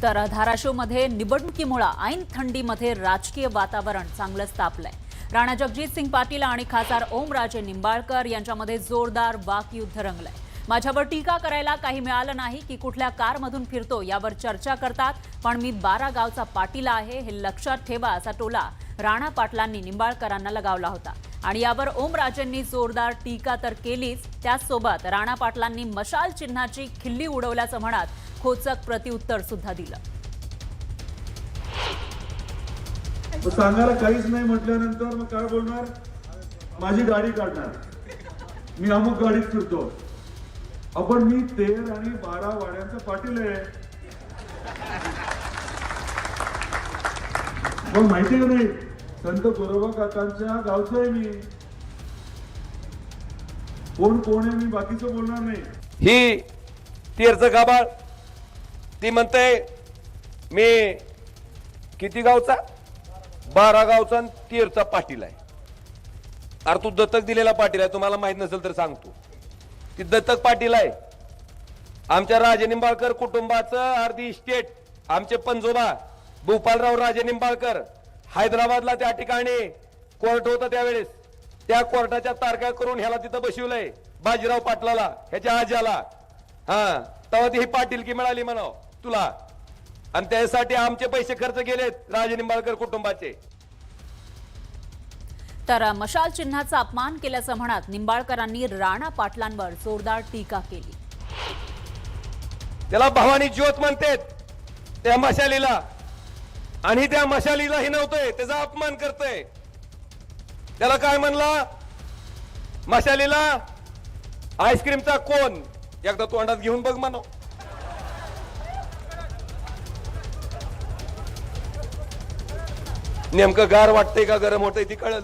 तर धाराशिवमध्ये निवडणुकीमुळे ऐन थंडीमध्ये राजकीय वातावरण चांगलंच तापलंय। राणा जगजितसिंग पाटील आणि खासदार ओमराजे निंबाळकर यांच्यामध्ये जोरदार वाकयुद्ध रंगलंय। माझ्यावर टीका करायला काही मिळालं नाही की कुठल्या कारमधून फिरतो यावर चर्चा करतात, पण मी 12 गावचा पाटील आहे हे लक्षात ठेवा असा टोला राणा पाटलांनी निंबाळकरांना लगावला होता। आणि यावर ओमराजेंनी जोरदार टीका तर केलीच, त्याचसोबत राणा पाटलांनी मशाल चिन्हाची खिल्ली उडवल्याचं म्हणत खोचक प्रत्युत्तर सुद्धा दिलं। सांगायला काहीच नाही म्हटल्यानंतर मग काय बोलणार? माझी गाडी काढणार, मी अमुक गाडीत फिरतो। आपण मी 13 आणि 12 वाड्यांचा पाटील आहे, मग माहिती का नाही? संत गोरोबा काकांच्या गावचा आहे मी। कोण आहे मी बाकीचं बोलणार नाही। ही तीरचं गाबाळ ती म्हणते मी किती गावचा? 12 गावचा तीरचा पाटील आहे। अरे तू दत्तक दिलेला पाटील आहे, तुम्हाला माहित नसेल तर सांगतो, ती दत्तक पाटील आहे। आमच्या राजे निंबाळकर कुटुंबाचं अर्धी इस्टेट आमचे पंजोबा भूपालराव राजे निंबाळकर हैदराबादला त्या ठिकाणी कोर्ट होता त्यावेळेस, त्या कोर्टाच्या तारखा करून ह्याला तिथं बसवलंय बाजीराव पाटलाला, ह्याच्या आज्याला। हा तेव्हा ती पाटीलकी मिळाली म्हणाव तुला, आणि त्यासाठी आमचे पैसे खर्च गेलेत राजे निंबाळकर कुटुंबाचे। तर मशाल चिन्हाचा अपमान केल्याचं म्हणत निंबाळकरांनी राणा पाटलांवर जोरदार टीका केली। त्याला भवानी ज्योत म्हणतात त्या मशालीला, आणि त्या मशालीला ही नव्हतंय, त्याचा अपमान करतोय। त्याला काय म्हणला? मशालीला आईस्क्रीमचा कोण एकदा तोंडात घेऊन बघ म्हणो। नेमकं गार वाटतंय का गरम होतंय ती कळल।